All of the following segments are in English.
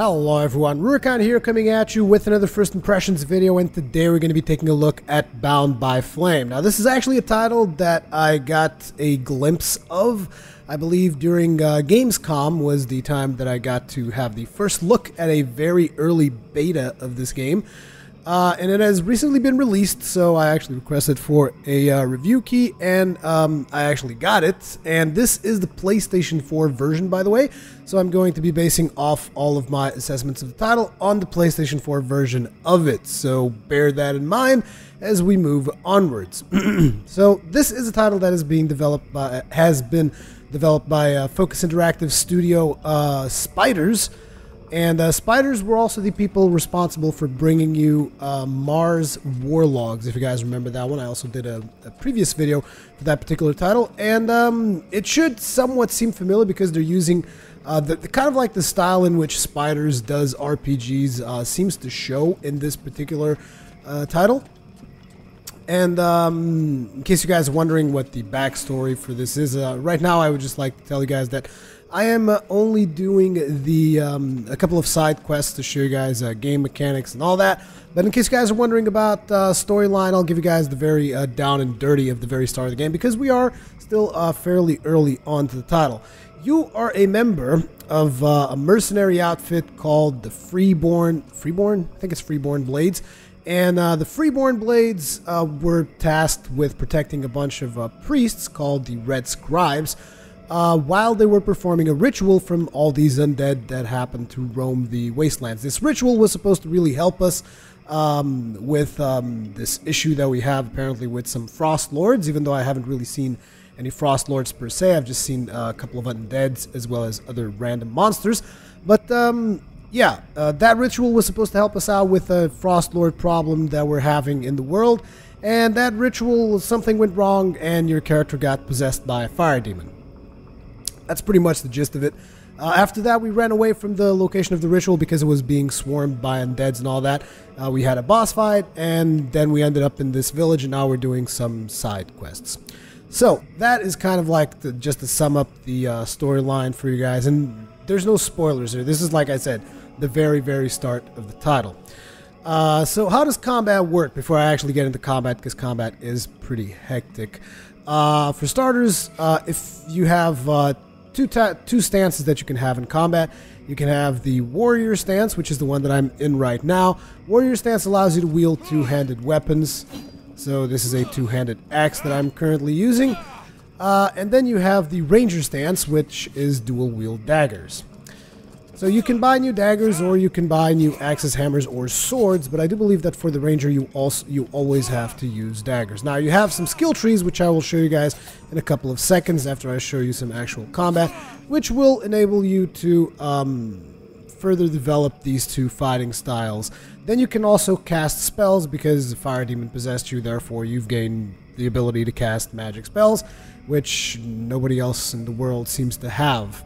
Hello everyone, Rurikhan here coming at you with another first impressions video, and today we're going to be taking a look at Bound by Flame. Now this is actually a title that I got a glimpse of, I believe during Gamescom was the time that I got to have the first look at a very early beta of this game. And it has recently been released, so I actually requested for a review key, and I actually got it. And this is the PlayStation 4 version, by the way, so I'm going to be basing off all of my assessments of the title on the PlayStation 4 version of it, so bear that in mind as we move onwards. So this is a title that is being developed by, Focus Interactive Studio Spiders. And Spiders were also the people responsible for bringing you Mars Warlogs, if you guys remember that one. I also did a previous video for that particular title, and it should somewhat seem familiar because they're using the kind of like the style in which Spiders does RPGs seems to show in this particular title. And in case you guys are wondering what the backstory for this is, right now I would just like to tell you guys that I am only doing the a couple of side quests to show you guys game mechanics and all that. But in case you guys are wondering about storyline, I'll give you guys the very down and dirty of the very start of the game, because we are still fairly early on to the title. You are a member of a mercenary outfit called the Freeborn? I think it's Freeborn Blades. And the Freeborn Blades were tasked with protecting a bunch of priests called the Red Scribes, while they were performing a ritual from all these undead that happened to roam the wastelands. This ritual was supposed to really help us with this issue that we have apparently with some Frost Lords, even though I haven't really seen any Frost Lords per se. I've just seen a couple of undeads as well as other random monsters. But yeah, that ritual was supposed to help us out with a Frost Lord problem that we're having in the world. And that ritual, something went wrong and your character got possessed by a fire demon. That's pretty much the gist of it. After that, we ran away from the location of the ritual because it was being swarmed by undeads and all that. We had a boss fight, and then we ended up in this village, and now we're doing some side quests. So that is kind of like just to sum up the storyline for you guys. And there's no spoilers here. This is, like I said, the very, very start of the title. So how does combat work before I actually get into combat, because combat is pretty hectic. For starters, if you have two stances that you can have in combat. You can have the warrior stance, which is the one that I'm in right now. Warrior stance allows you to wield two-handed weapons. So this is a two-handed axe that I'm currently using. And then you have the ranger stance, which is dual-wield daggers. So you can buy new daggers, or you can buy new axes, hammers, or swords, but I do believe that for the ranger you always have to use daggers. Now you have some skill trees, which I will show you guys in a couple of seconds after I show you some actual combat, which will enable you to further develop these two fighting styles. Then you can also cast spells, because the fire demon possessed you, therefore you've gained the ability to cast magic spells, which nobody else in the world seems to have,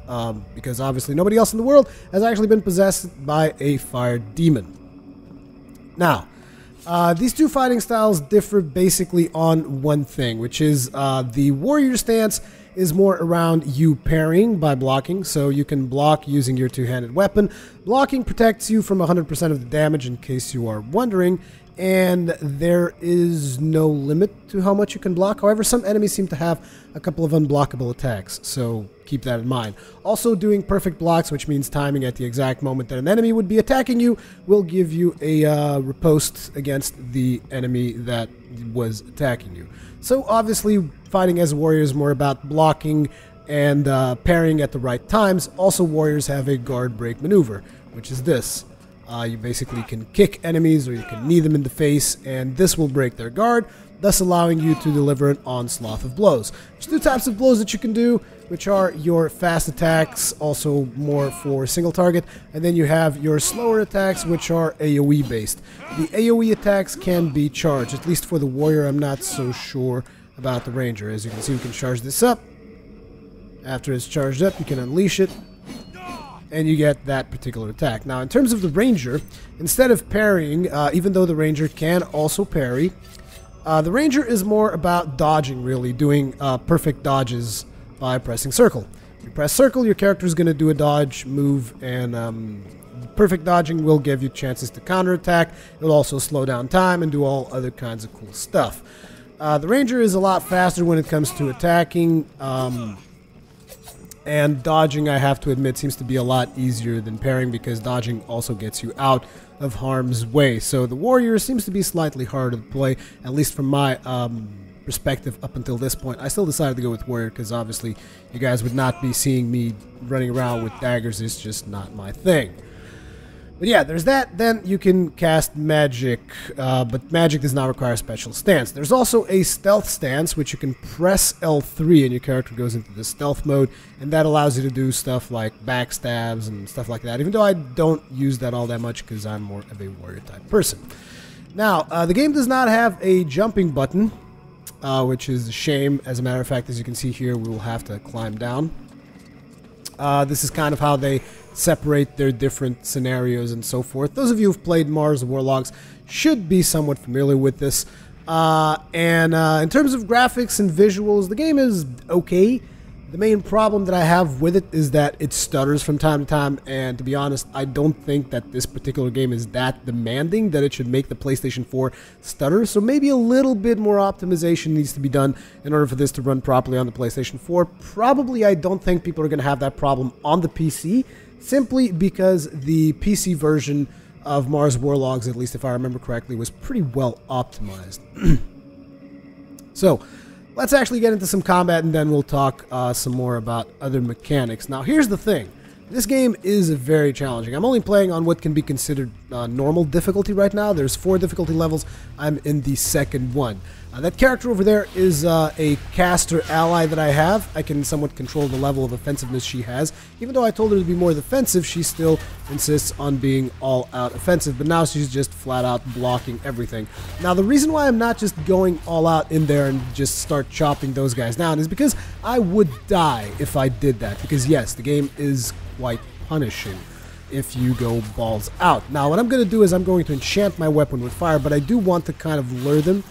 because obviously nobody else in the world has actually been possessed by a fire demon. Now, these two fighting styles differ basically on one thing, which is the warrior stance is more around you parrying by blocking, so you can block using your two-handed weapon. Blocking protects you from 100% of the damage, in case you are wondering, and there is no limit to how much you can block. However, some enemies seem to have a couple of unblockable attacks, so keep that in mind. Also, doing perfect blocks, which means timing at the exact moment that an enemy would be attacking you, will give you a riposte against the enemy that was attacking you. So obviously, fighting as a warrior is more about blocking and parrying at the right times. Also, warriors have a guard break maneuver, which is this. You basically can kick enemies, or you can knee them in the face, and this will break their guard, thus allowing you to deliver an onslaught of blows. There's two types of blows that you can do, which are your fast attacks, also more for single target, and then you have your slower attacks, which are AoE based. The AoE attacks can be charged, at least for the warrior. I'm not so sure about the ranger. As you can see, we can charge this up. After it's charged up, you can unleash it, and you get that particular attack. Now, in terms of the ranger, instead of parrying, even though the ranger can also parry, the ranger is more about dodging, really, doing perfect dodges by pressing circle. You press circle, your character is going to do a dodge move, and perfect dodging will give you chances to counterattack. It'll also slow down time and do all other kinds of cool stuff. The Ranger is a lot faster when it comes to attacking, and dodging, I have to admit, seems to be a lot easier than parrying because dodging also gets you out of harm's way. So the Warrior seems to be slightly harder to play, at least from my perspective up until this point. I still decided to go with Warrior because obviously you guys would not be seeing me running around with daggers. It's just not my thing. But yeah, there's that. Then you can cast magic, but magic does not require a special stance. There's also a stealth stance, which you can press L3 and your character goes into the stealth mode, and that allows you to do stuff like backstabs and stuff like that, even though I don't use that all that much because I'm more of a warrior type person. Now, the game does not have a jumping button, which is a shame. As a matter of fact, as you can see here, we will have to climb down. This is kind of how they separate their different scenarios and so forth. Those of you who've played Mars Warlogs should be somewhat familiar with this. In terms of graphics and visuals, the game is okay. The main problem that I have with it is that it stutters from time to time, and to be honest, I don't think that this particular game is that demanding that it should make the PlayStation 4 stutter, so maybe a little bit more optimization needs to be done in order for this to run properly on the PlayStation 4. Probably I don't think people are going to have that problem on the PC, simply because the PC version of Mars Warlogs, at least if I remember correctly, was pretty well optimized. So, let's actually get into some combat, and then we'll talk some more about other mechanics. Now, here's the thing. This game is very challenging. I'm only playing on what can be considered normal difficulty right now. There's 4 difficulty levels. I'm in the second one. That character over there is a caster ally that I have. I can somewhat control the level of offensiveness she has. Even though I told her to be more defensive, she still insists on being all-out offensive. But now she's just flat-out blocking everything. Now, the reason why I'm not just going all-out in there and just start chopping those guys down is because I would die if I did that. Because, yes, the game is quite punishing if you go balls out. Now, what I'm going to do is I'm going to enchant my weapon with fire, but I do want to kind of lure them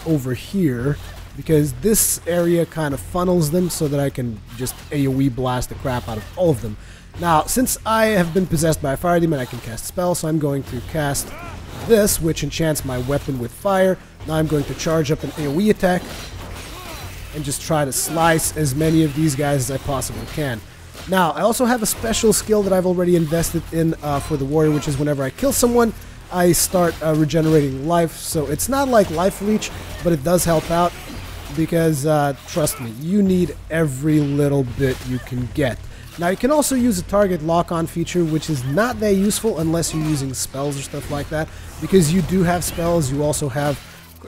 over here, because this area kind of funnels them so that I can just AoE blast the crap out of all of them. Now, since I have been possessed by a fire demon, I can cast spells, so I'm going to cast this, which enchants my weapon with fire. Now I'm going to charge up an AoE attack and just try to slice as many of these guys as I possibly can. Now, I also have a special skill that I've already invested in for the warrior, which is whenever I kill someone, I start regenerating life. So it's not like life leech, but it does help out because, trust me, you need every little bit you can get. Now, you can also use a target lock-on feature, which is not that useful unless you're using spells or stuff like that, because you do have spells. You also have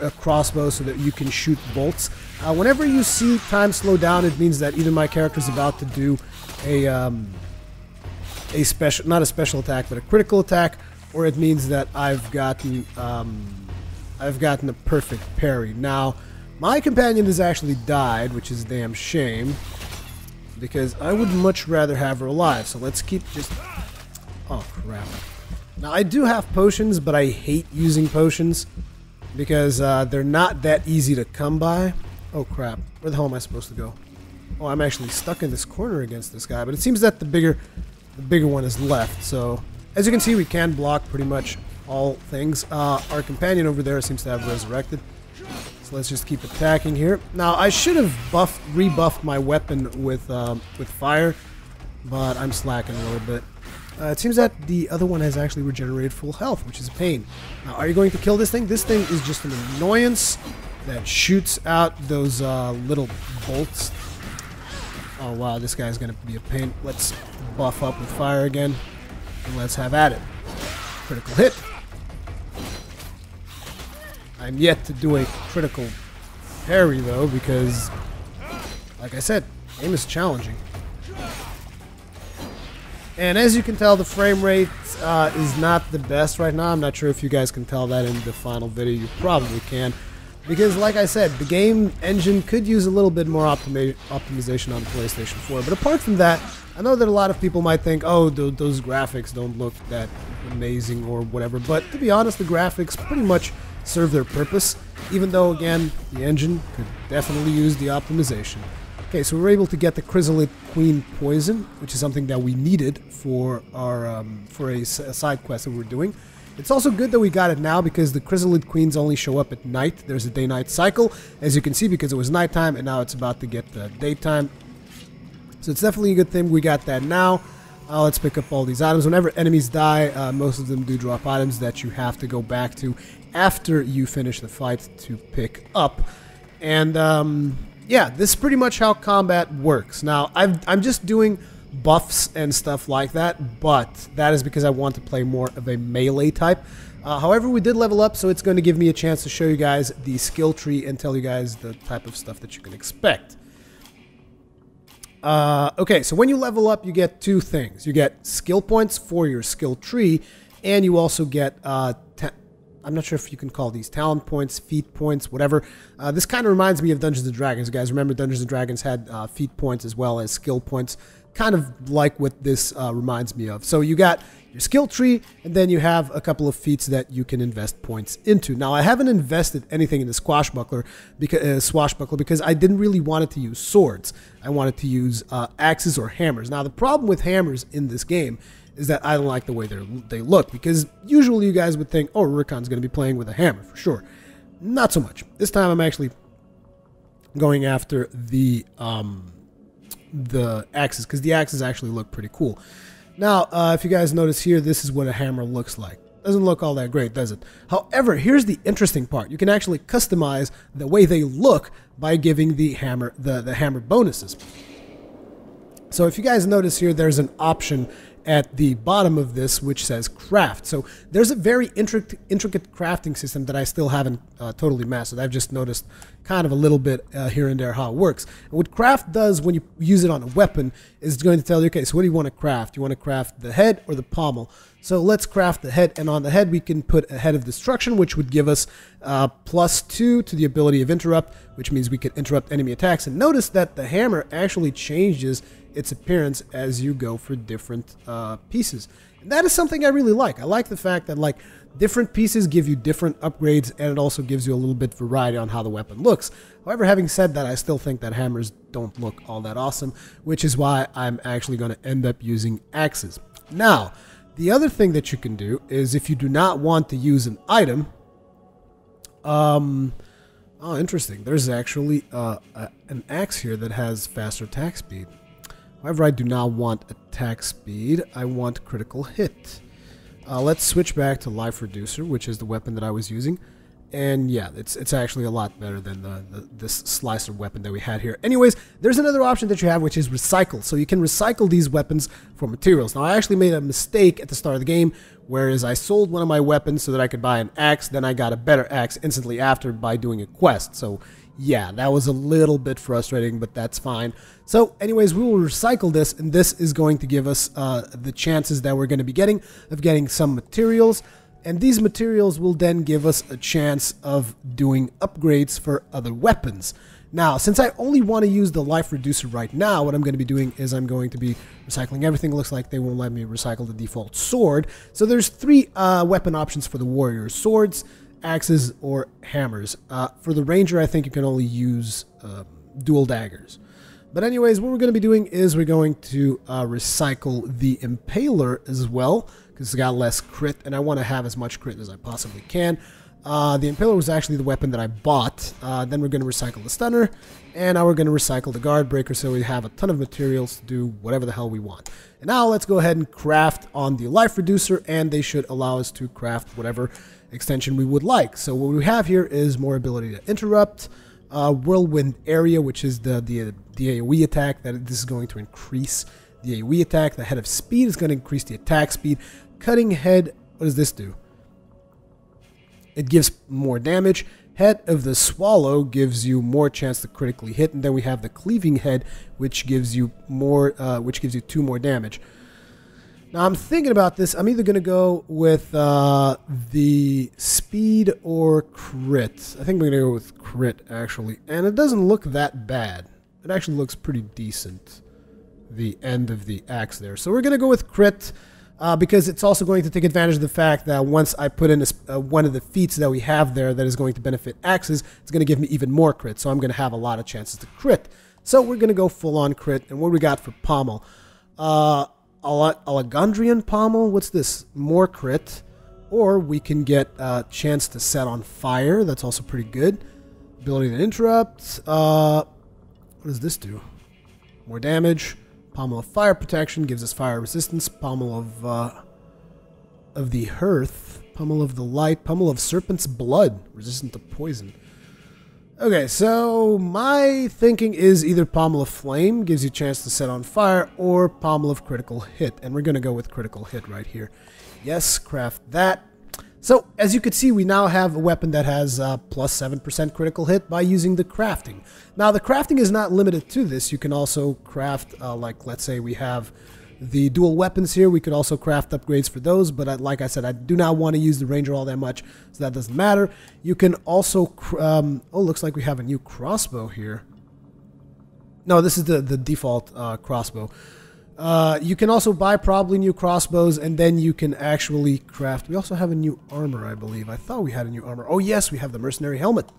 a crossbow so that you can shoot bolts. Whenever you see time slow down, it means that either my character's about to do a special, not a special attack, but a critical attack, or it means that I've gotten a perfect parry. Now, my companion has actually died, which is a damn shame, because I would much rather have her alive. So let's keep just... Oh, crap. Now, I do have potions, but I hate using potions because they're not that easy to come by. Oh, crap. Where the hell am I supposed to go? Oh, I'm actually stuck in this corner against this guy, but it seems that the bigger one is left. So, as you can see, we can block pretty much all things. Our companion over there seems to have resurrected. So let's just keep attacking here. Now, I should have rebuffed my weapon with fire, but I'm slacking a little bit. It seems that the other one has actually regenerated full health, which is a pain. Now, are you going to kill this thing? This thing is just an annoyance that shoots out those little bolts. Oh, wow, this guy's going to be a pain. Let's buff up with fire again, and let's have at it. Critical hit. I'm yet to do a critical parry, though, because, like I said, aim is challenging. And as you can tell, the frame rate is not the best right now. I'm not sure if you guys can tell that in the final video. You probably can. Because, like I said, the game engine could use a little bit more optimization on the PlayStation 4. But apart from that, I know that a lot of people might think, oh, those graphics don't look that amazing or whatever. But to be honest, the graphics pretty much serve their purpose. Even though, again, the engine could definitely use the optimization. Okay, so we're able to get the Chrysalid Queen poison, which is something that we needed for our for a side quest that we're doing. It's also good that we got it now because the Chrysalid Queens only show up at night. There's a day-night cycle, as you can see, because it was nighttime and now it's about to get daytime. So it's definitely a good thing we got that now. Let's pick up all these items. Whenever enemies die, most of them do drop items that you have to go back to after you finish the fight to pick up. And yeah, this is pretty much how combat works. Now, I'm just doing buffs and stuff like that, but that is because I want to play more of a melee type. However, we did level up, so it's going to give me a chance to show you guys the skill tree and tell you guys the type of stuff that you can expect. Okay, so when you level up, you get two things. You get skill points for your skill tree, and you also get, I'm not sure if you can call these talent points, feat points, whatever. This kind of reminds me of Dungeons & Dragons. You guys remember Dungeons & Dragons had feat points as well as skill points, kind of like what this reminds me of. So you got your skill tree, and then you have a couple of feats that you can invest points into. Now, I haven't invested anything in the swashbuckler because I didn't really want it to use swords. I wanted to use axes or hammers. Now, the problem with hammers in this game is that I don't like the way they look, because usually you guys would think, oh, Rurikhan's going to be playing with a hammer for sure. Not so much. This time I'm actually going after the axes, because the axes actually look pretty cool. Now, if you guys notice here, this is what a hammer looks like. Doesn't look all that great, does it? However, here's the interesting part. You can actually customize the way they look by giving the hammer the hammer bonuses. So if you guys notice here, there's an option at the bottom of this which says craft. So there's a very intricate crafting system that I still haven't totally mastered. I've just noticed kind of a little bit here and there how it works. And what craft does when you use it on a weapon is it's going to tell you, okay, so what do you want to craft? You want to craft the head or the pommel? So let's craft the head, and on the head we can put a head of destruction, which would give us +2 to the ability of interrupt, which means we could interrupt enemy attacks. And notice that the hammer actually changes its appearance as you go for different pieces. And that is something I really like. I like the fact that like different pieces give you different upgrades, and it also gives you a little bit variety on how the weapon looks. However, having said that, I still think that hammers don't look all that awesome, which is why I'm actually going to end up using axes. Now, the other thing that you can do is if you do not want to use an item, oh, interesting. There's actually an axe here that has faster attack speed. However, I do not want attack speed. I want critical hit. Let's switch back to life reducer, which is the weapon that I was using. And yeah, it's actually a lot better than this slicer weapon that we had here. Anyways, there's another option that you have, which is recycle. So you can recycle these weapons for materials. Now, I actually made a mistake at the start of the game, whereas I sold one of my weapons so that I could buy an axe. Then I got a better axe instantly after by doing a quest. So yeah, that was a little bit frustrating, but that's fine. So anyways, we will recycle this, and this is going to give us the chances that we're going to be getting of getting some materials. And these materials will then give us a chance of doing upgrades for other weapons. Now, since I only want to use the life reducer right now, what I'm going to be doing is I'm going to be recycling everything. It looks like they won't let me recycle the default sword. So there's 3 weapon options for the warrior: swords, axes, or hammers. For the ranger, I think you can only use dual daggers. But anyways, what we're going to be doing is we're going to recycle the impaler as well, because it's got less crit, and I want to have as much crit as I possibly can. The impaler was actually the weapon that I bought. Then we're going to recycle the stunner, and now we're going to recycle the guard breaker, so we have a ton of materials to do whatever the hell we want. And now let's go ahead and craft on the life reducer, and they should allow us to craft whatever extension we would like. So what we have here is more ability to interrupt, whirlwind area, which is the AoE attack. That this is going to increase the AoE attack. The head of speed is going to increase the attack speed. Cutting head, what does this do? It gives more damage. Head of the swallow gives you more chance to critically hit, and then we have the cleaving head, which gives you more, which gives you 2 more damage. Now I'm thinking about this. I'm either going to go with the speed or crit. I think I'm going to go with crit, actually. And it doesn't look that bad. It actually looks pretty decent, the end of the axe there. So we're going to go with crit because it's also going to take advantage of the fact that once I put in one of the feats that we have there that is going to benefit axes, it's going to give me even more crit. So I'm going to have a lot of chances to crit. So we're going to go full-on crit. And what we got for pommel? Alagandrian pommel. What's this? More crit. Or we can get a chance to set on fire. That's also pretty good. Ability to interrupt. What does this do? More damage. Pommel of fire protection gives us fire resistance. Pommel of the hearth. Pommel of the light. Pommel of serpent's blood. Resistant to poison. Okay, so my thinking is either Pommel of Flame, gives you a chance to set on fire, or Pommel of Critical Hit. And we're going to go with Critical Hit right here. Yes, craft that. So, as you can see, we now have a weapon that has plus 7% critical hit by using the crafting. Now, the crafting is not limited to this. You can also craft, like, let's say we have the dual weapons here. We could also craft upgrades for those, but like I said, I do not want to use the Ranger all that much, so that doesn't matter. You can also, oh, looks like we have a new crossbow here. No, this is the default crossbow. You can also buy probably new crossbows, and then you can actually craft. We also have a new armor, I believe. I thought we had a new armor. Oh yes, we have the mercenary helmet,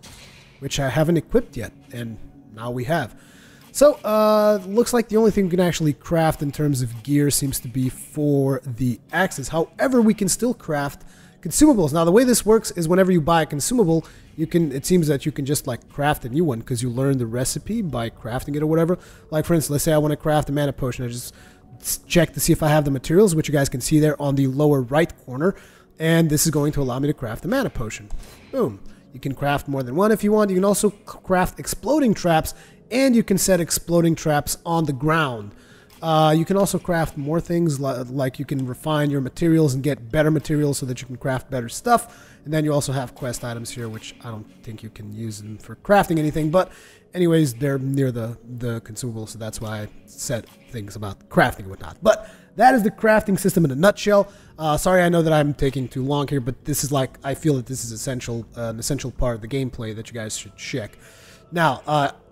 which I haven't equipped yet, and now we have. So, looks like the only thing we can actually craft in terms of gear seems to be for the axes. However, we can still craft consumables. Now, the way this works is whenever you buy a consumable, you can. It seems that you can just like craft a new one because you learn the recipe by crafting it or whatever. Like for instance, let's say I want to craft a mana potion. I just check to see if I have the materials, which you guys can see there on the lower right corner, and this is going to allow me to craft a mana potion. Boom. You can craft more than one if you want. You can also craft exploding traps, and you can set exploding traps on the ground. You can also craft more things, like you can refine your materials and get better materials so that you can craft better stuff. And then you also have quest items here, which I don't think you can use them for crafting anything. But anyways, they're near the consumables, so that's why I said things about crafting and whatnot. But that is the crafting system in a nutshell. Sorry, I know that I'm taking too long here, but this is like, I feel that this is essential, an essential part of the gameplay that you guys should check. Now,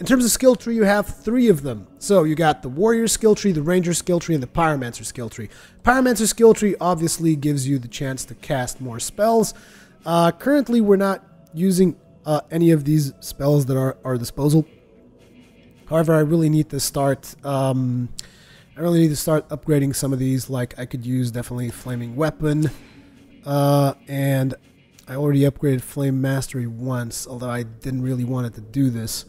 in terms of skill tree, you have 3 of them. So you got the Warrior skill tree, the Ranger skill tree, and the Pyromancer skill tree. Pyromancer skill tree obviously gives you the chance to cast more spells. Currently, we're not using any of these spells that are at our disposal. However, I really need to start. Upgrading some of these. Like I could use definitely Flaming Weapon, and I already upgraded Flame Mastery once, although I didn't really want it to do this.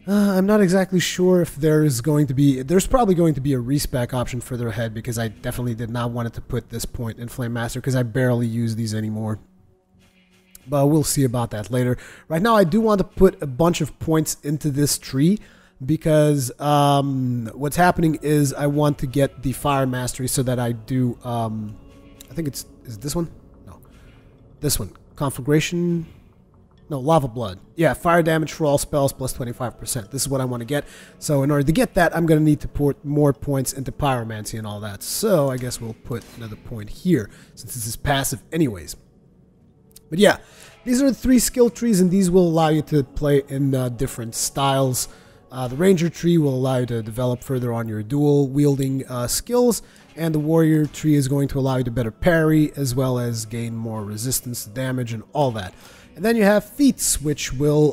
I'm not exactly sure if there's probably going to be a respec option further ahead, because I definitely did not want it to put this point in Flame Master, because I barely use these anymore. But we'll see about that later. Right now, I do want to put a bunch of points into this tree, because what's happening is I want to get the Fire Mastery so that I do, I think is it this one? No. This one. Conflagration. No, Lava Blood. Yeah, fire damage for all spells plus 25%. This is what I want to get. So in order to get that, I'm going to need to put more points into Pyromancy and all that. So I guess we'll put another point here, since this is passive anyways. But yeah, these are the 3 skill trees, and these will allow you to play in different styles. The Ranger tree will allow you to develop further on your dual wielding skills, and the Warrior tree is going to allow you to better parry, as well as gain more resistance to damage and all that. And then you have feats, which will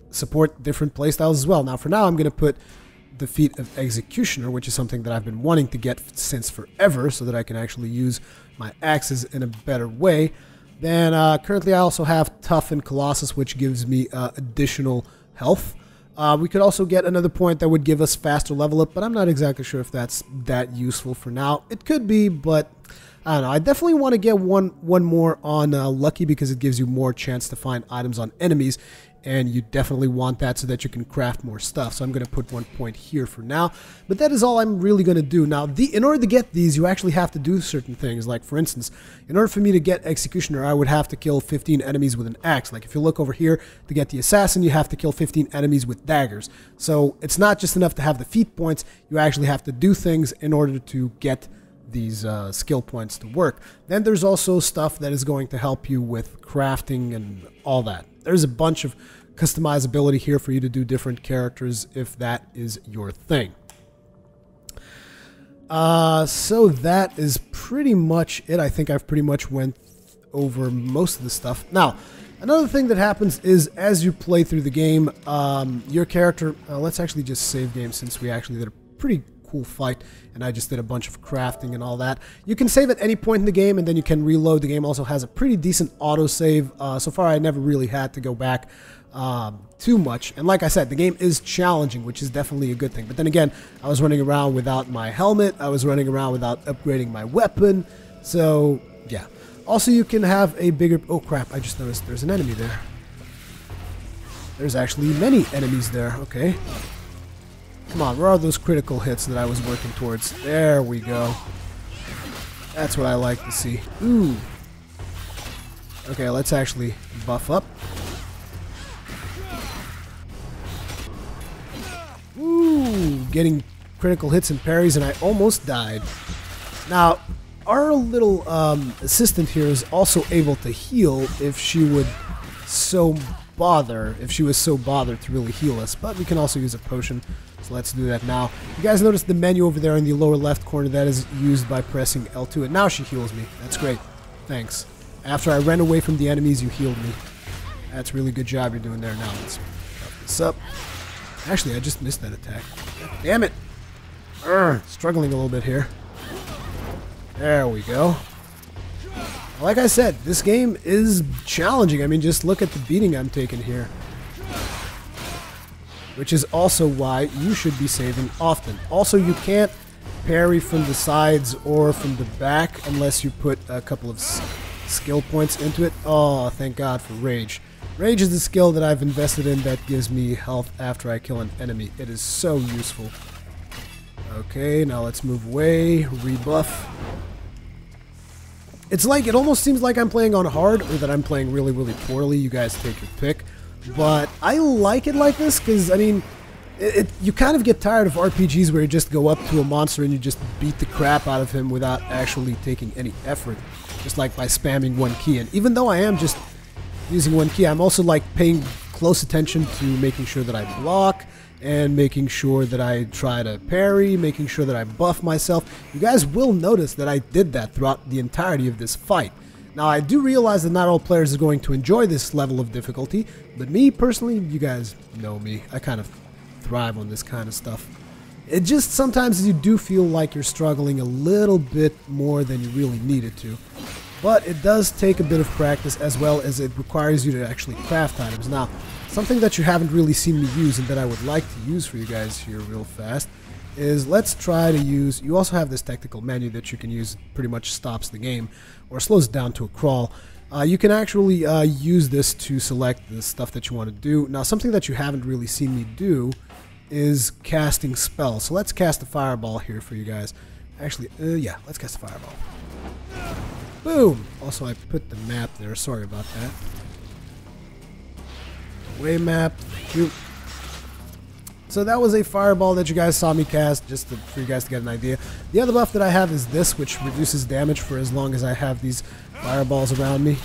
support different playstyles as well. Now, for now, I'm going to put the feat of Executioner, which is something that I've been wanting to get since forever, so that I can actually use my axes in a better way. Then currently I also have Tough and Colossus, which gives me additional health. We could also get another point that would give us faster level up, but I'm not exactly sure if that's that useful for now. It could be, but I don't know. I definitely want to get one more on Lucky, because it gives you more chance to find items on enemies, and you definitely want that so that you can craft more stuff. So I'm going to put 1 point here for now, but that is all I'm really going to do. Now, in order to get these, you actually have to do certain things. Like, for instance, in order for me to get Executioner, I would have to kill 15 enemies with an axe. Like, if you look over here, to get the Assassin, you have to kill 15 enemies with daggers. So it's not just enough to have the feat points, you actually have to do things in order to get these skill points to work. Then there's also stuff that is going to help you with crafting and all that. There's a bunch of customizability here for you to do different characters if that is your thing. So that is pretty much it. I think I've pretty much went over most of the stuff. Now, Another thing that happens is as you play through the game, your character... let's actually just save game since we actually did a pretty cool fight and I just did a bunch of crafting and all that. You can save at any point in the game and then you can reload. The game also has a pretty decent autosave. So far I never really had to go back too much. And like I said, the game is challenging, which is definitely a good thing. But then again, I was running around without my helmet. I was running around without upgrading my weapon. So, yeah. Also, you can have a bigger... Oh, crap. I just noticed there's an enemy there. There's actually many enemies there. Okay. Come on. Where are those critical hits that I was working towards? There we go. That's what I like to see. Ooh. Okay, let's actually buff up. Ooh. Getting critical hits and parries, and I almost died. Now... our little assistant here is also able to heal if she would so bother, if she was so bothered to really heal us. But we can also use a potion, so let's do that now. You guys notice the menu over there in the lower left corner? That is used by pressing L2, and now she heals me. That's great. Thanks. After I ran away from the enemies, you healed me. That's a really good job you're doing there. Now let's buff this up. Actually, I just missed that attack. Damn it! Struggling a little bit here. There we go. Like I said, this game is challenging. I mean, just look at the beating I'm taking here. Which is also why you should be saving often. Also, you can't parry from the sides or from the back unless you put a couple of skill points into it. Oh, thank God for Rage. Rage is the skill that I've invested in that gives me health after I kill an enemy. It is so useful. Okay, now let's move away, rebuff. It's like, it almost seems like I'm playing on hard or that I'm playing really, really poorly. You guys take your pick. But I like it like this because, I mean, you kind of get tired of RPGs where you just go up to a monster and you just beat the crap out of him without actually taking any effort. Just like by spamming one key. And even though I am just using one key, I'm also like paying close attention to making sure that I block and making sure that I try to parry, making sure that I buff myself. You guys will notice that I did that throughout the entirety of this fight. Now, I do realize that not all players are going to enjoy this level of difficulty, but me, personally, you guys know me. I kind of thrive on this kind of stuff. It just, sometimes you do feel like you're struggling a little bit more than you really needed to. But it does take a bit of practice, as well as it requires you to actually craft items. Now, something that you haven't really seen me use and that I would like to use for you guys here real fast is let's try to use... You also have this tactical menu that you can use. It pretty much stops the game or slows it down to a crawl. You can actually use this to select the stuff that you want to do. Now, something that you haven't really seen me do is casting spells. So let's cast a fireball here for you guys. Actually, yeah, let's cast a fireball. Boom! Also, I put the map there. Sorry about that. Way map. Thank you. So that was a fireball that you guys saw me cast, just for you guys to get an idea. The other buff that I have is this, which reduces damage for as long as I have these fireballs around me.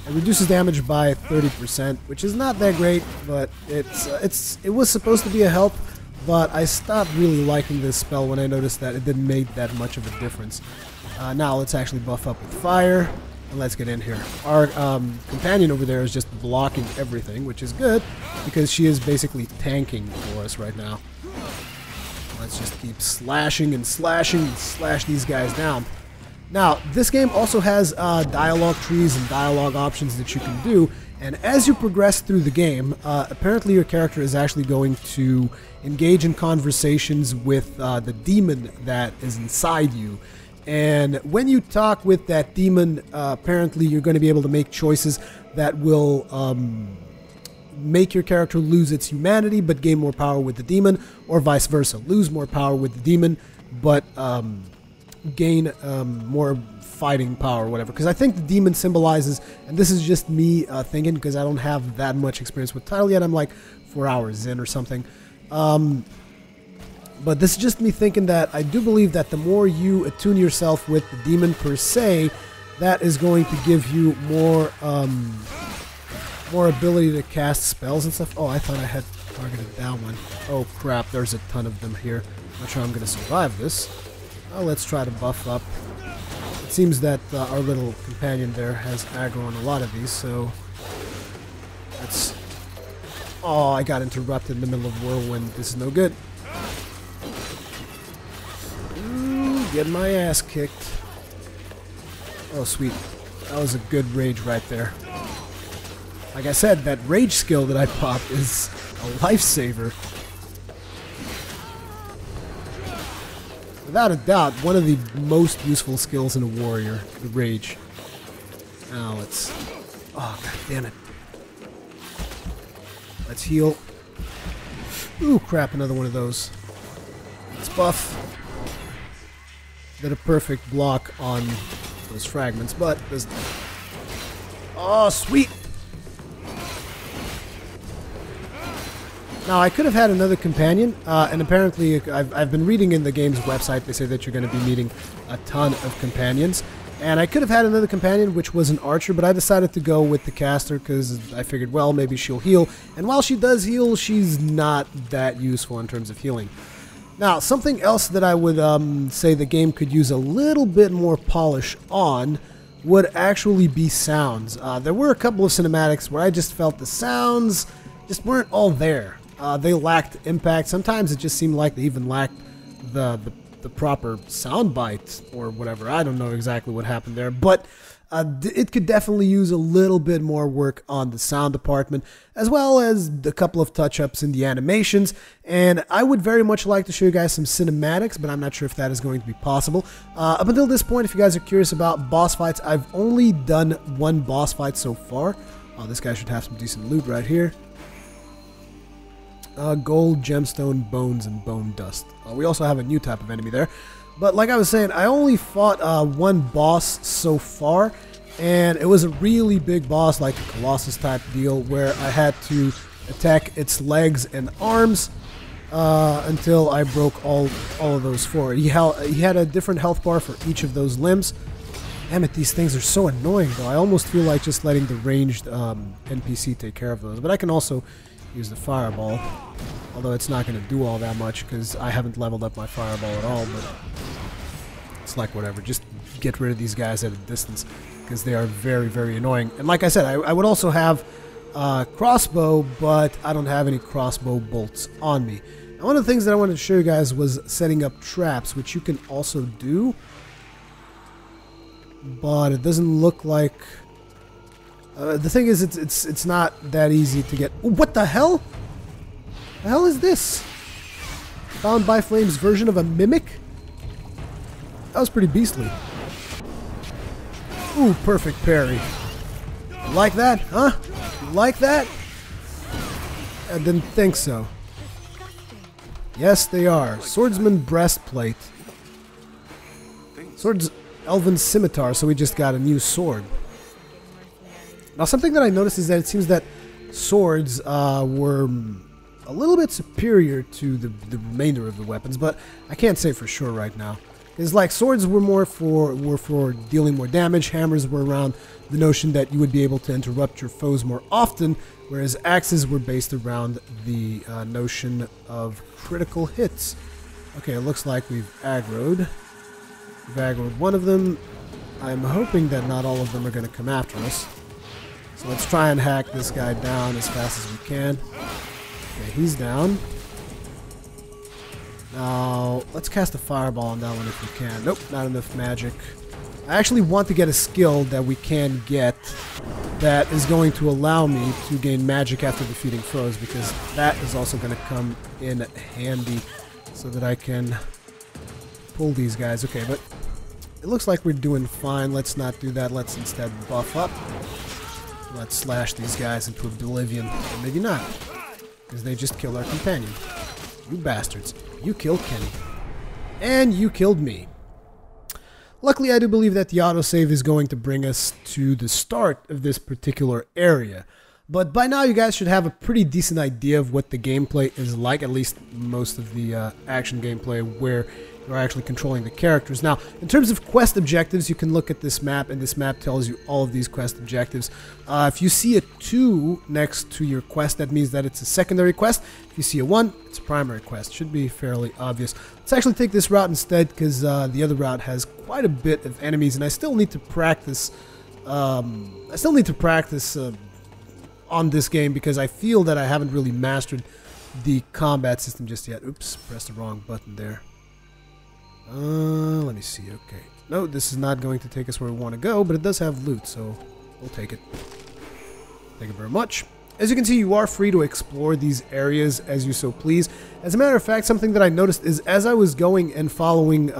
It reduces damage by 30%, which is not that great, but it was supposed to be a help, but I stopped really liking this spell when I noticed that it didn't make that much of a difference. Now let's actually buff up with fire. And let's get in here. Our companion over there is just blocking everything, which is good because she is basically tanking for us right now. Let's just keep slashing and slashing and slash these guys down. Now, this game also has dialogue trees and dialogue options that you can do, and as you progress through the game, apparently your character is actually going to engage in conversations with the demon that is inside you. And when you talk with that demon, apparently you're going to be able to make choices that will make your character lose its humanity but gain more power with the demon, or vice versa. Lose more power with the demon but gain more fighting power or whatever. Because I think the demon symbolizes, and this is just me thinking because I don't have that much experience with title yet. I'm like 4 hours in or something. But this is just me thinking that I do believe that the more you attune yourself with the demon per se, that is going to give you more more ability to cast spells and stuff. Oh, I thought I had targeted that one. Oh crap, there's a ton of them here. Not sure I'm going to survive this. Let's try to buff up. It seems that our little companion there has aggro on a lot of these, so Let's... Oh, I got interrupted in the middle of Whirlwind. This is no good. Ooh, getting my ass kicked. Oh, sweet. That was a good rage right there. Like I said, that rage skill that I popped is a lifesaver. Without a doubt, one of the most useful skills in a warrior, the rage. Now let's... Oh, god damn it. Let's heal. Ooh, crap, another one of those. Let's buff. Did a perfect block on those fragments, but there's... Oh, sweet! Now, I could have had another companion, and apparently I've been reading in the game's website, they say that you're going to be meeting a ton of companions. And I could have had another companion, which was an archer, but I decided to go with the caster because I figured, well, maybe she'll heal. And while she does heal, she's not that useful in terms of healing. Now, something else that I would say the game could use a little bit more polish on would actually be sounds. There were a couple of cinematics where I just felt the sounds just weren't all there. They lacked impact. Sometimes it just seemed like they even lacked the proper sound bite or whatever. I don't know exactly what happened there, but it could definitely use a little bit more work on the sound department, as well as a couple of touch-ups in the animations. And I would very much like to show you guys some cinematics, but I'm not sure if that is going to be possible. Up until this point, if you guys are curious about boss fights, I've only done one boss fight so far. Oh, this guy should have some decent loot right here. Gold, gemstone, bones, and bone dust. We also have a new type of enemy there. But like I was saying, I only fought one boss so far, and it was a really big boss, like a Colossus type deal, where I had to attack its legs and arms until I broke all of those four. He had a different health bar for each of those limbs. Damn it, these things are so annoying, though. I almost feel like just letting the ranged NPC take care of those. But I can also use the fireball, although it's not going to do all that much because I haven't leveled up my fireball at all, but it's like whatever, just get rid of these guys at a distance because they are very, very annoying. And like I said, I would also have crossbow, but I don't have any crossbow bolts on me. Now, one of the things that I wanted to show you guys was setting up traps, which you can also do, but it doesn't look like... the thing is, it's not that easy to get... Ooh, what the hell? The hell is this? Bound by Flame's version of a mimic? That was pretty beastly. Ooh, perfect parry. You like that, huh? You like that? I didn't think so. Yes, they are. Swordsman breastplate. Sword's elven scimitar, so we just got a new sword. Now, something that I noticed is that it seems that swords were a little bit superior to the remainder of the weapons, but I can't say for sure right now. It's like swords were more for dealing more damage, hammers were around the notion that you would be able to interrupt your foes more often, whereas axes were based around the notion of critical hits. Okay, it looks like we've aggroed. We've aggroed one of them. I'm hoping that not all of them are going to come after us. So let's try and hack this guy down as fast as we can. Okay, he's down. Now, let's cast a fireball on that one if we can. Nope, not enough magic. I actually want to get a skill that we can get that is going to allow me to gain magic after defeating foes, because that is also going to come in handy so that I can pull these guys. Okay, but it looks like we're doing fine. Let's not do that. Let's instead buff up. Let's slash these guys into oblivion. Or maybe not, because they just killed our companion. You bastards. You killed Kenny. And you killed me. Luckily, I do believe that the autosave is going to bring us to the start of this particular area. But by now, you guys should have a pretty decent idea of what the gameplay is like, at least most of the action gameplay where you're actually controlling the characters. Now, in terms of quest objectives, you can look at this map, and this map tells you all of these quest objectives. If you see a 2 next to your quest, that means that it's a secondary quest. If you see a 1, it's a primary quest. Should be fairly obvious. Let's actually take this route instead, because the other route has quite a bit of enemies, and I still need to practice. on this game because I feel that I haven't really mastered the combat system just yet. Oops, pressed the wrong button there. Let me see. Okay. No, this is not going to take us where we want to go, but it does have loot, so we'll take it. Thank you very much. As you can see, you are free to explore these areas as you so please. As a matter of fact, something that I noticed is as I was going and following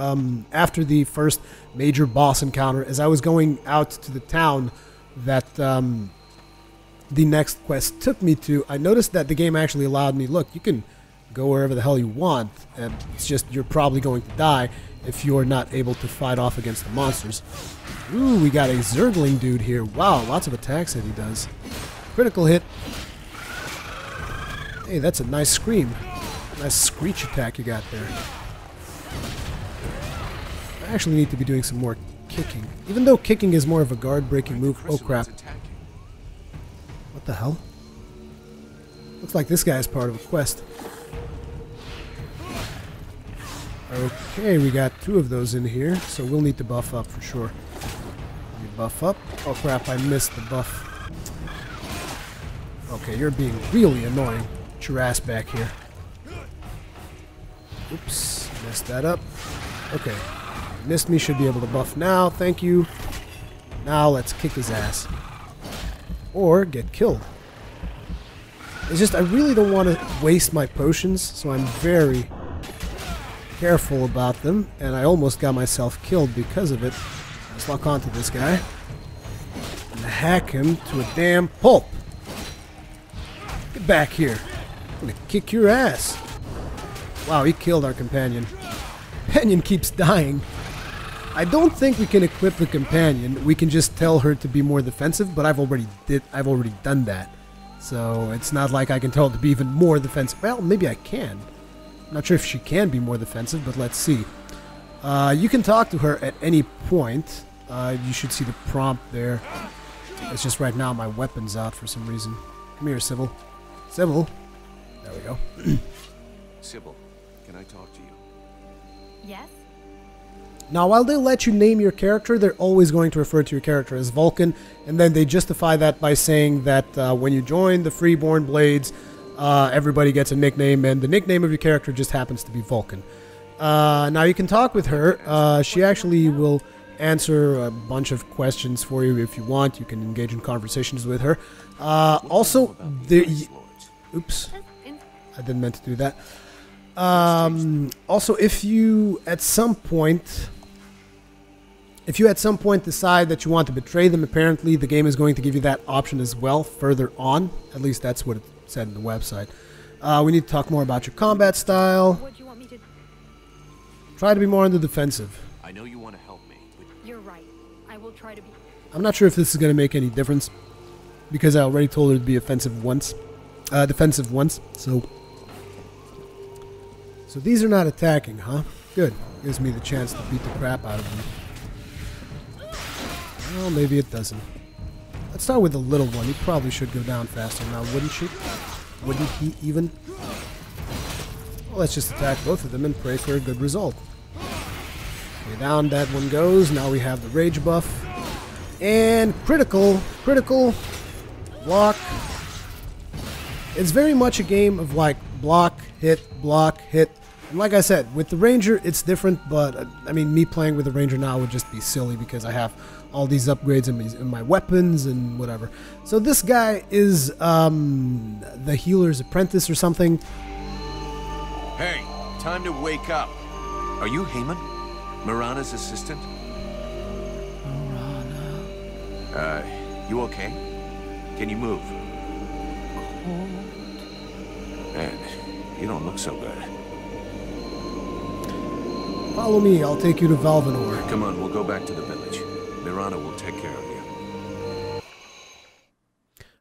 after the first major boss encounter, as I was going out to the town that the next quest took me to, I noticed that the game actually allowed me, look, you can go wherever the hell you want, and it's just you're probably going to die if you're not able to fight off against the monsters. Ooh, we got a Zergling dude here. Wow, lots of attacks that he does. Critical hit. Hey, that's a nice scream. Nice screech attack you got there. I actually need to be doing some more kicking. Even though kicking is more of a guard-breaking move. Oh, crap. What the hell? Looks like this guy is part of a quest. Okay, we got 2 of those in here, so we'll need to buff up for sure. Let me buff up. Oh, crap, I missed the buff. Okay, you're being really annoying. Get your ass back here. Oops, messed that up. Okay, missed me, should be able to buff now, thank you. Now let's kick his ass. Or get killed. It's just, I really don't want to waste my potions, so I'm very careful about them, and I almost got myself killed because of it. Let's lock onto this guy. And hack him to a damn pulp. Get back here. I'm gonna kick your ass. Wow, he killed our companion. Companion keeps dying. I don't think we can equip the companion. We can just tell her to be more defensive, but I've already done that. So it's not like I can tell her to be even more defensive. Well, maybe I can. I'm not sure if she can be more defensive, but let's see. You can talk to her at any point. You should see the prompt there. It's just right now my weapon's out for some reason. Come here, Sybil. Sybil. There we go. Sybil, can I talk to you? Yes? Now, while they'll let you name your character, they're always going to refer to your character as Vulcan, and then they justify that by saying that when you join the Freeborn Blades, everybody gets a nickname, and the nickname of your character just happens to be Vulcan. Now, you can talk with her. She actually will answer a bunch of questions for you if you want. You can engage in conversations with her. Also, oops. I didn't mean to do that. Also, if you at some point decide that you want to betray them, apparently the game is going to give you that option as well further on. At least that's what it said in the website. We need to talk more about your combat style. What do you want me to... Try to be more on the defensive. I know you want to help me, but... You're right. I will try to be... I'm not sure if this is going to make any difference because I already told her to be defensive once. So these are not attacking, huh? Good. Gives me the chance to beat the crap out of them. Well, maybe it doesn't. Let's start with the little one. He probably should go down faster now, wouldn't she? Wouldn't he even? Well, let's just attack both of them and pray for a good result. Okay, down that one goes. Now we have the rage buff. And critical, block. It's very much a game of like block, hit, block, hit. And like I said, with the Ranger, it's different, but I mean, me playing with the Ranger now would just be silly because I have all these upgrades in my weapons and whatever. So this guy is the healer's apprentice or something. Hey, time to wake up. Are you Heyman? Marana's assistant? Marana. You okay? Can you move? Man, you don't look so good. Follow me, I'll take you to Valvanor. Come on, we'll go back to the village. Marana will take care of you.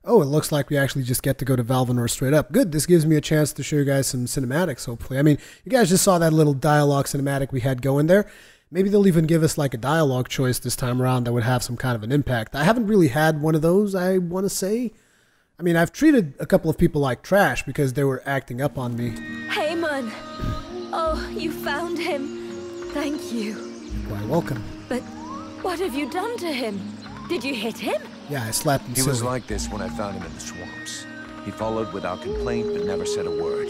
Oh, it looks like we actually just get to go to Valvanor straight up. Good, this gives me a chance to show you guys some cinematics, hopefully. I mean, you guys just saw that little dialogue cinematic we had going there. Maybe they'll even give us like a dialogue choice this time around that would have some kind of an impact. I haven't really had one of those, I want to say. I mean, I've treated a couple of people like trash because they were acting up on me. Heyman! Oh, you found him. Thank you. You're quite welcome. But what have you done to him? Did you hit him? Yeah, I slapped him He was silly. like this when I found him in the swamps. He followed without complaint, but never said a word.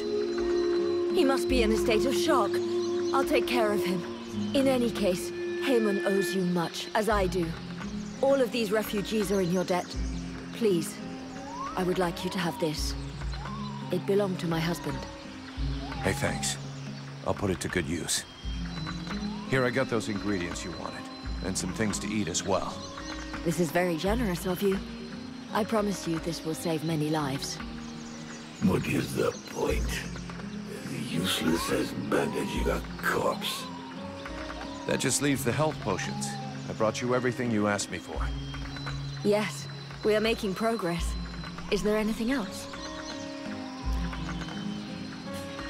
He must be in a state of shock. I'll take care of him. In any case, Haman owes you much, as I do. All of these refugees are in your debt. Please, I would like you to have this. It belonged to my husband. Hey, thanks. I'll put it to good use. Here, I got those ingredients you wanted, and some things to eat as well. This is very generous of you. I promise you this will save many lives. What is the point? As useless as bandaging a corpse. That just leaves the health potions. I brought you everything you asked me for. Yes, we are making progress. Is there anything else?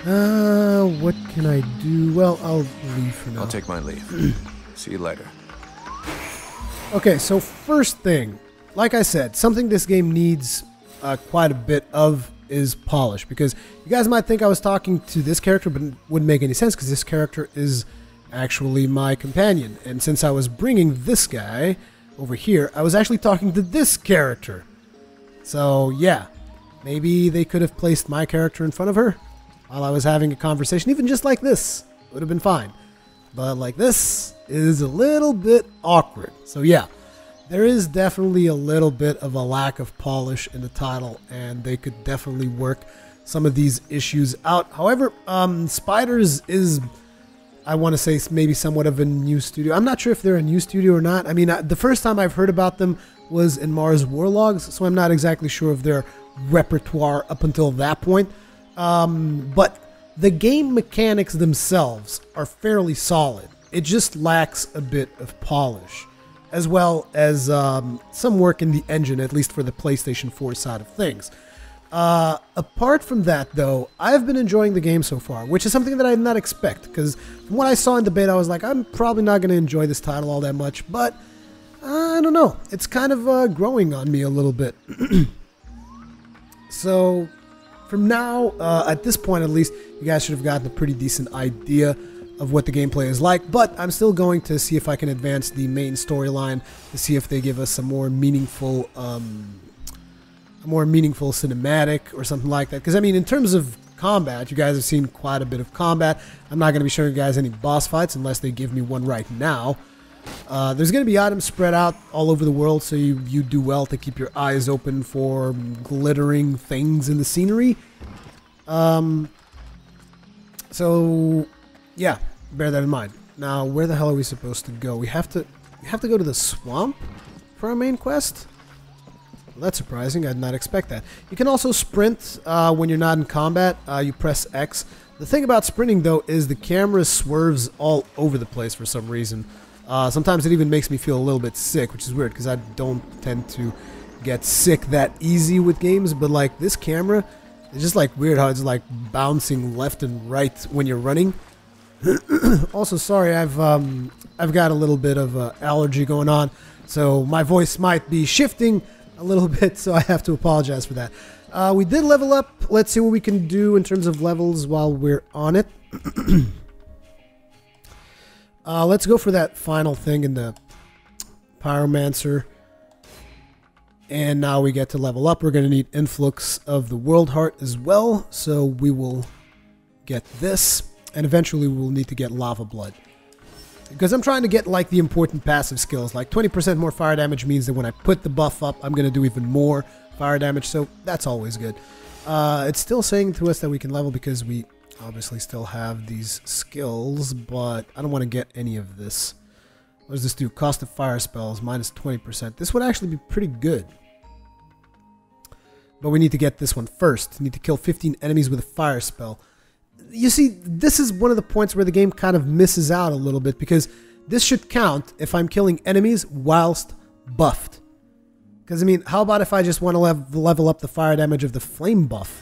What can I do? Well, I'll leave for now. I'll take my leave. See you later. Okay, so first thing, like I said, something this game needs quite a bit of is polish, because you guys might think I was talking to this character, but it wouldn't make any sense because this character is actually my companion. And since I was bringing this guy over here, I was actually talking to this character. So yeah, maybe they could have placed my character in front of her while I was having a conversation, even just like this. It would have been fine. But like this is a little bit awkward. So yeah, there is definitely a little bit of a lack of polish in the title, and they could definitely work some of these issues out. However, Spiders is, I want to say, maybe somewhat of a new studio. I'm not sure if they're a new studio or not. I mean, the first time I've heard about them was in Mars Warlogs, so I'm not exactly sure of their repertoire up until that point. But the game mechanics themselves are fairly solid. It just lacks a bit of polish, as well as some work in the engine, at least for the PlayStation 4 side of things. Apart from that, though, I've been enjoying the game so far, which is something that I did not expect, because from what I saw in the beta, I was like, I'm probably not going to enjoy this title all that much, but I don't know. It's kind of growing on me a little bit. So from now, at this point at least, you guys should have gotten a pretty decent idea of what the gameplay is like, but I'm still going to see if I can advance the main storyline to see if they give us a more meaningful cinematic or something like that. Because I mean, in terms of combat, you guys have seen quite a bit of combat. I'm not going to be showing you guys any boss fights unless they give me one right now. There's going to be items spread out all over the world, so you do well to keep your eyes open for glittering things in the scenery. So yeah, bear that in mind. Now, where the hell are we supposed to go? We have to go to the swamp for our main quest? Well, that's surprising. I did not expect that. You can also sprint when you're not in combat. You press X. The thing about sprinting, though, is the camera swerves all over the place for some reason. Sometimes it even makes me feel a little bit sick, which is weird because I don't tend to get sick that easy with games. But like this camera, it's just like weird how it's like bouncing left and right when you're running. Also, sorry, I've got a little bit of allergy going on, so my voice might be shifting a little bit, so I have to apologize for that. We did level up. Let's see what we can do in terms of levels while we're on it. Let's go for that final thing in the Pyromancer. And now we get to level up. We're going to need Influx of the World Heart as well, so we will get this. And eventually we'll need to get Lava Blood. Because I'm trying to get like the important passive skills. Like 20% more fire damage means that when I put the buff up, I'm going to do even more fire damage. So that's always good. It's still saying to us that we can level because we obviously still have these skills. But I don't want to get any of this. What does this do? Cost of fire spells minus 20%. This would actually be pretty good. But we need to get this one first. We need to kill 15 enemies with a fire spell. You see, this is one of the points where the game kind of misses out a little bit, because this should count if I'm killing enemies whilst buffed. Because, I mean, how about if I just want to level up the fire damage of the flame buff,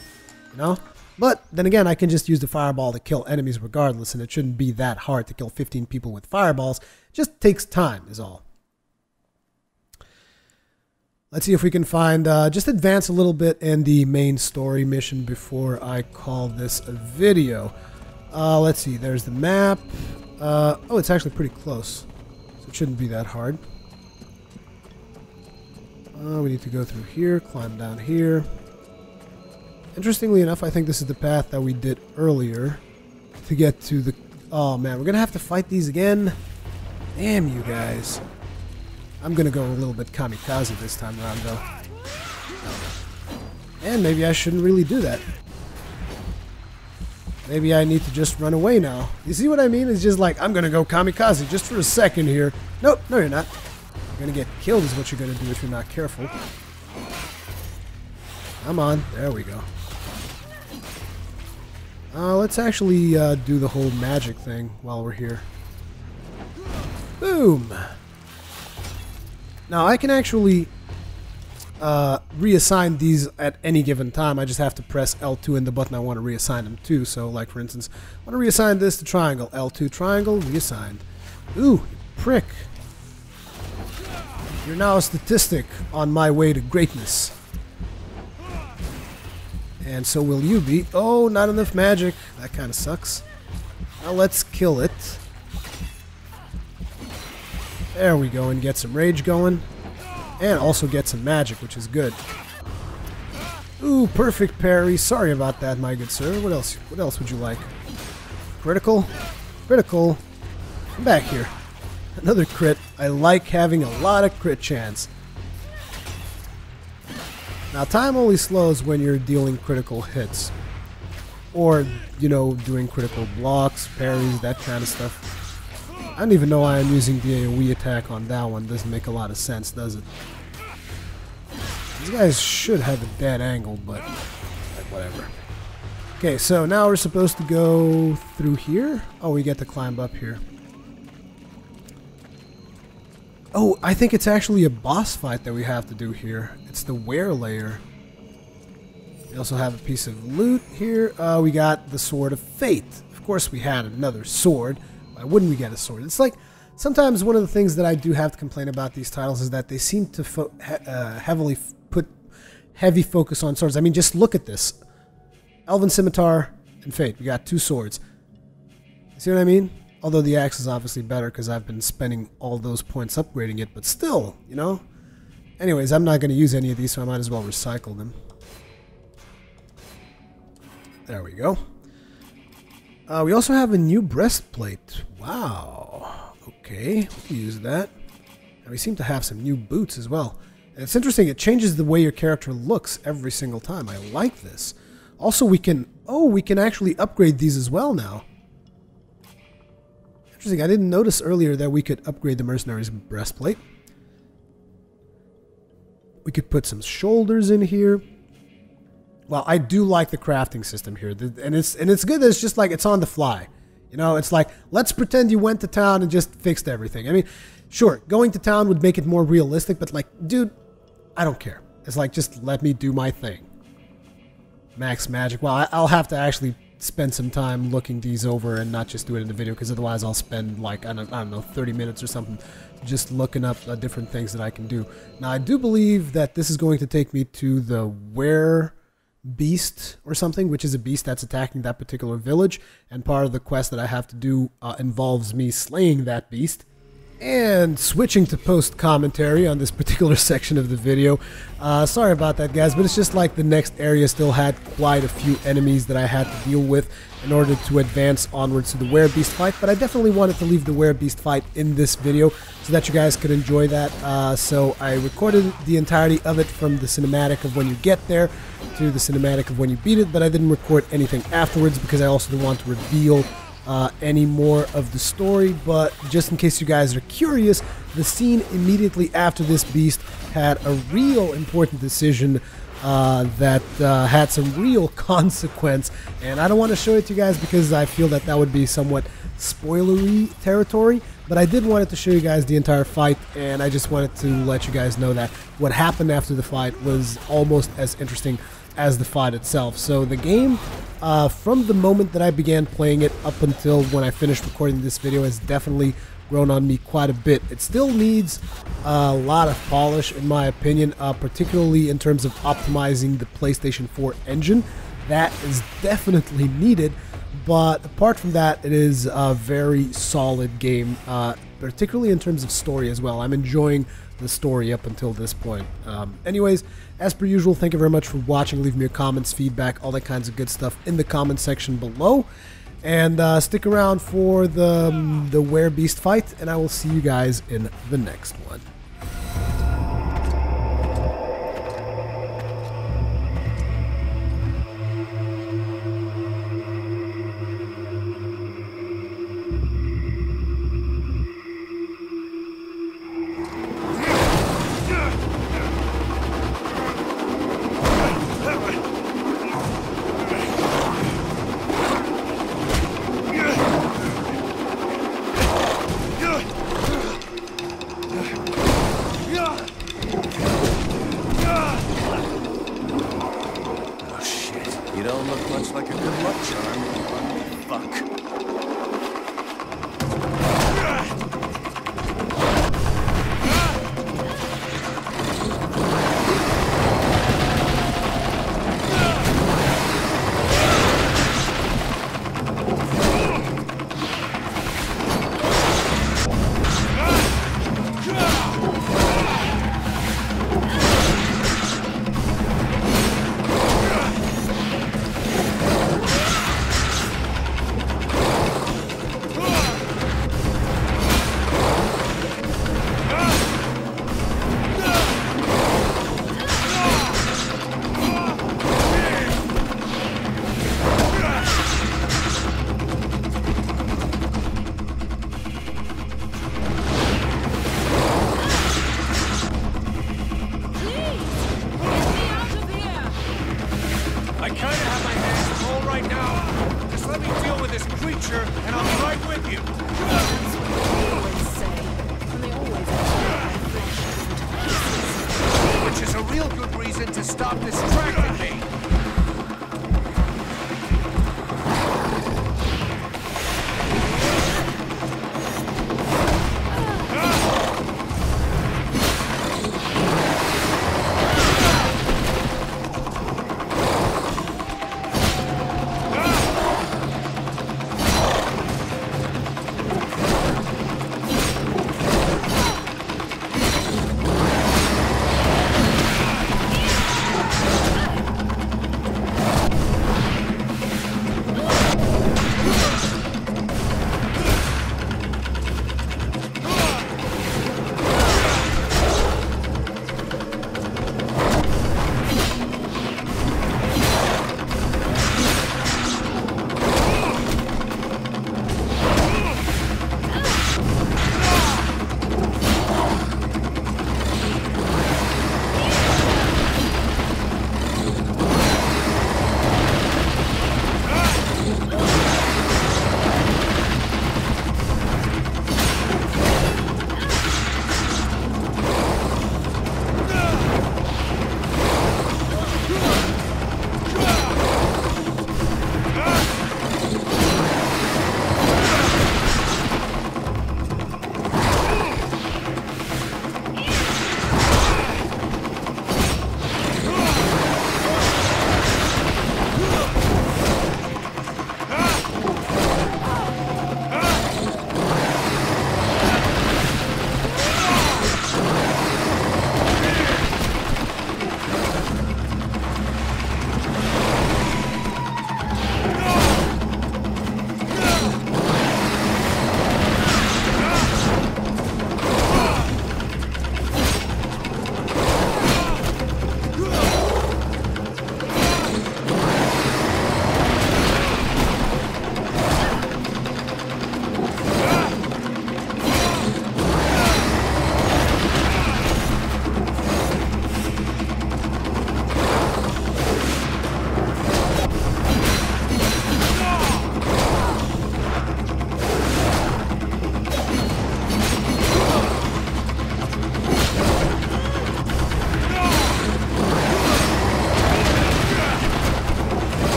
you know? But then again, I can just use the fireball to kill enemies regardless, and it shouldn't be that hard to kill 15 people with fireballs. It just takes time, is all. Let's see if we can find, just advance a little bit in the main story mission before I call this a video. Let's see, there's the map. Oh, it's actually pretty close, so it shouldn't be that hard. We need to go through here, climb down here. Interestingly enough, I think this is the path that we did earlier to get to the... Oh man, we're gonna have to fight these again. Damn you guys. I'm gonna go a little bit kamikaze this time around though. And maybe I shouldn't really do that. Maybe I need to just run away now. You see what I mean? It's just like, I'm gonna go kamikaze just for a second here. Nope, no you're not. You're gonna get killed is what you're gonna do if you're not careful. Come on, there we go. Let's actually do the whole magic thing while we're here. Boom! Now I can actually reassign these at any given time. I just have to press L2 in the button I want to reassign them to. So like for instance, I want to reassign this to triangle. L2 triangle, reassigned. Ooh, prick. You're now a statistic on my way to greatness. And so will you be. Oh, not enough magic. That kind of sucks. Now let's kill it. There we go, and get some rage going. And also get some magic, which is good. Ooh, perfect parry. Sorry about that, my good sir. What else? What else would you like? Critical? Critical. Come back here. Another crit. I like having a lot of crit chance. Now, time only slows when you're dealing critical hits. Or, you know, doing critical blocks, parries, that kind of stuff. I don't even know why I'm using the AoE attack on that one. Doesn't make a lot of sense, does it? These guys should have a dead angle, but whatever. Okay, so now we're supposed to go through here. Oh, we get to climb up here. Oh, I think it's actually a boss fight that we have to do here. It's the Were layer. We also have a piece of loot here. We got the Sword of Fate. Of course we had another sword. Why wouldn't we get a sword? It's like, sometimes one of the things that I do have to complain about these titles is that they seem to put heavy focus on swords. I mean, just look at this. Elven Scimitar and Fate. We got two swords. See what I mean? Although the axe is obviously better because I've been spending all those points upgrading it, but still, you know? Anyways, I'm not going to use any of these, so I might as well recycle them. There we go. We also have a new breastplate. Wow. Okay, we'll use that. And we seem to have some new boots as well. And it's interesting, it changes the way your character looks every single time. I like this. Also, we can actually upgrade these as well now. Interesting, I didn't notice earlier that we could upgrade the mercenary's breastplate. We could put some shoulders in here. Well, I do like the crafting system here, and it's good that it's just like it's on the fly. You know, it's like, let's pretend you went to town and just fixed everything. I mean, sure, going to town would make it more realistic, but like, dude, I don't care. It's like, just let me do my thing. Max magic. Well, I'll have to actually spend some time looking these over and not just do it in the video, because otherwise I'll spend like, I don't know, 30 minutes or something just looking up different things that I can do. Now, I do believe that this is going to take me to the Werebeast or something, which is a beast that's attacking that particular village, and part of the quest that I have to do involves me slaying that beast. And switching to post-commentary on this particular section of the video. Sorry about that, guys, but it's just like the next area still had quite a few enemies that I had to deal with in order to advance onwards to the Werebeast fight, but I definitely wanted to leave the Werebeast fight in this video so that you guys could enjoy that. So I recorded the entirety of it from the cinematic of when you get there to the cinematic of when you beat it, but I didn't record anything afterwards because I also didn't want to reveal any more of the story. But just in case you guys are curious, the scene immediately after this beast had a real important decision that had some real consequence, and I don't want to show it to you guys because I feel that that would be somewhat spoilery territory, but I did want to show you guys the entire fight, and I just wanted to let you guys know that what happened after the fight was almost as interesting as the fight itself. So the game, from the moment that I began playing it up until when I finished recording this video, has definitely grown on me quite a bit. It still needs a lot of polish, in my opinion, particularly in terms of optimizing the PlayStation 4 engine. That is definitely needed, But apart from that, it is a very solid game, particularly in terms of story as well. I'm enjoying the story up until this point. Anyways, as per usual, thank you very much for watching. Leave me your comments, feedback, all that kinds of good stuff in the comment section below. And stick around for the Werebeast fight, and I will see you guys in the next one.